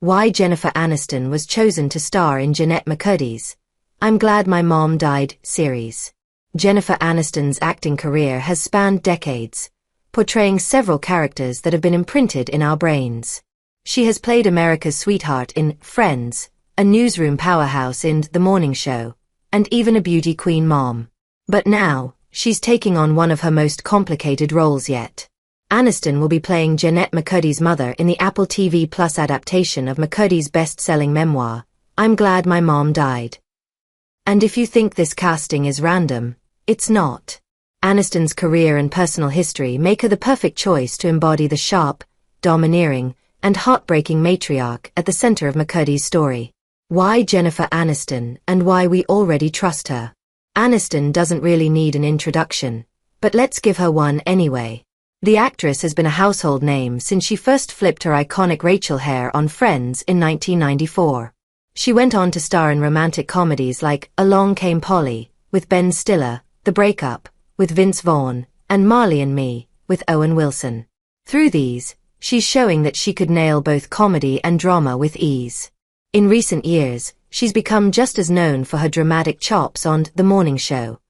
Why Jennifer Aniston was chosen to star in Jennette McCurdy's I'm Glad My Mom Died series. Jennifer Aniston's acting career has spanned decades, portraying several characters that have been imprinted in our brains. She has played America's sweetheart in Friends, a newsroom powerhouse in The Morning Show, and even a beauty queen mom. But now, she's taking on one of her most complicated roles yet. Aniston will be playing Jennette McCurdy's mother in the Apple TV Plus adaptation of McCurdy's best-selling memoir, I'm Glad My Mom Died. And if you think this casting is random, it's not. Aniston's career and personal history make her the perfect choice to embody the sharp, domineering, and heartbreaking matriarch at the center of McCurdy's story. Why Jennifer Aniston and why we already trust her? Aniston doesn't really need an introduction, but let's give her one anyway. The actress has been a household name since she first flipped her iconic Rachel hair on Friends in 1994. She went on to star in romantic comedies like Along Came Polly, with Ben Stiller, The Breakup, with Vince Vaughn, and Marley and Me, with Owen Wilson. Through these, she's showing that she could nail both comedy and drama with ease. In recent years, she's become just as known for her dramatic chops on The Morning Show,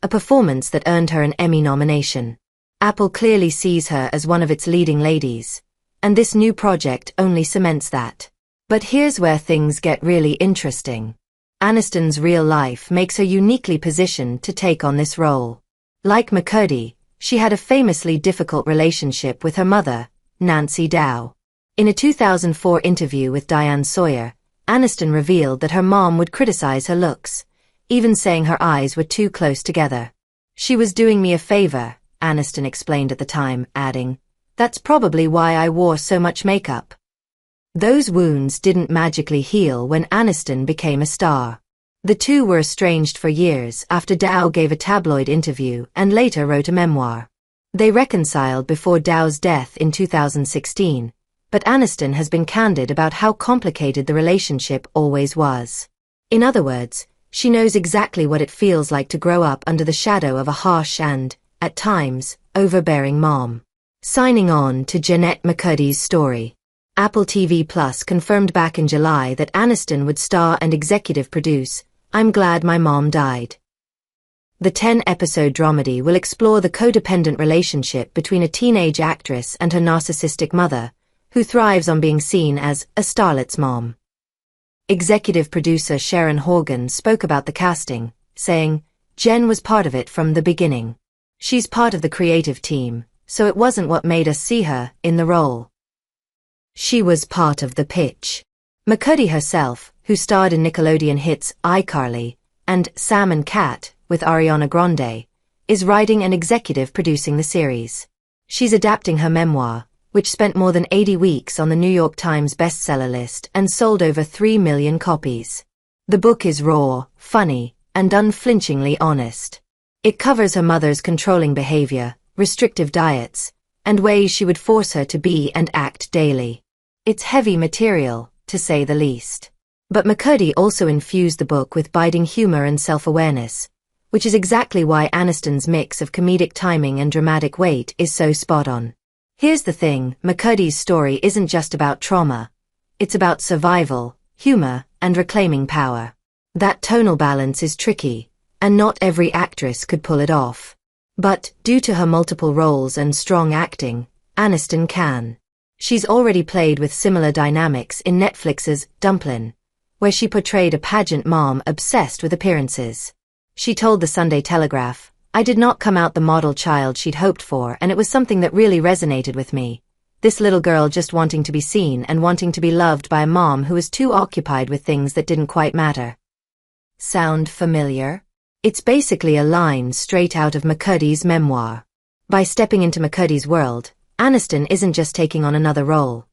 a performance that earned her an Emmy nomination. Apple clearly sees her as one of its leading ladies, and this new project only cements that. But here's where things get really interesting. Aniston's real life makes her uniquely positioned to take on this role. Like McCurdy, she had a famously difficult relationship with her mother, Nancy Dow. In a 2004 interview with Diane Sawyer, Aniston revealed that her mom would criticize her looks, even saying her eyes were too close together. She was doing me a favor, Aniston explained at the time, adding, "That's probably why I wore so much makeup." Those wounds didn't magically heal when Aniston became a star. The two were estranged for years after Dow gave a tabloid interview and later wrote a memoir. They reconciled before Dow's death in 2016, but Aniston has been candid about how complicated the relationship always was. In other words, she knows exactly what it feels like to grow up under the shadow of a harsh and, at times, overbearing mom. Signing on to Jennette McCurdy's story. Apple TV Plus confirmed back in July that Aniston would star and executive produce I'm Glad My Mom Died. The 10-episode dramedy will explore the codependent relationship between a teenage actress and her narcissistic mother, who thrives on being seen as a starlet's mom. Executive producer Sharon Horgan spoke about the casting, saying, "Jen was part of it from the beginning. She's part of the creative team, so it wasn't what made us see her in the role. She was part of the pitch." McCurdy herself, who starred in Nickelodeon hits iCarly and Sam and Cat with Ariana Grande, is writing and executive producing the series. She's adapting her memoir, which spent more than 80 weeks on the New York Times bestseller list and sold over 3 million copies. The book is raw, funny, and unflinchingly honest. It covers her mother's controlling behavior, restrictive diets, and ways she would force her to be and act daily. It's heavy material, to say the least. But McCurdy also infused the book with biting humor and self-awareness, which is exactly why Aniston's mix of comedic timing and dramatic weight is so spot on. Here's the thing, McCurdy's story isn't just about trauma. It's about survival, humor, and reclaiming power. That tonal balance is tricky, and not every actress could pull it off. But, due to her multiple roles and strong acting, Aniston can. She's already played with similar dynamics in Netflix's Dumplin', where she portrayed a pageant mom obsessed with appearances. She told the Sunday Telegraph, "I did not come out the model child she'd hoped for, and it was something that really resonated with me. This little girl just wanting to be seen and wanting to be loved by a mom who was too occupied with things that didn't quite matter." Sound familiar? It's basically a line straight out of McCurdy's memoir. By stepping into McCurdy's world, Aniston isn't just taking on another role.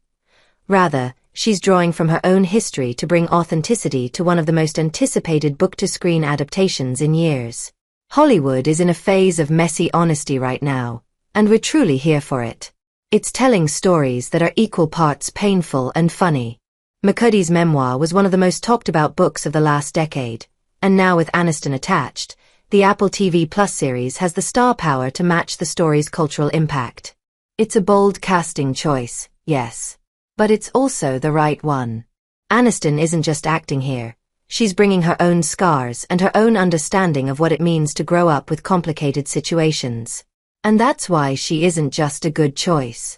Rather, she's drawing from her own history to bring authenticity to one of the most anticipated book-to-screen adaptations in years. Hollywood is in a phase of messy honesty right now, and we're truly here for it. It's telling stories that are equal parts painful and funny. McCurdy's memoir was one of the most talked about books of the last decade, and now with Aniston attached, the Apple TV Plus series has the star power to match the story's cultural impact. It's a bold casting choice, yes. But it's also the right one. Aniston isn't just acting here. She's bringing her own scars and her own understanding of what it means to grow up with complicated situations. And that's why she isn't just a good choice.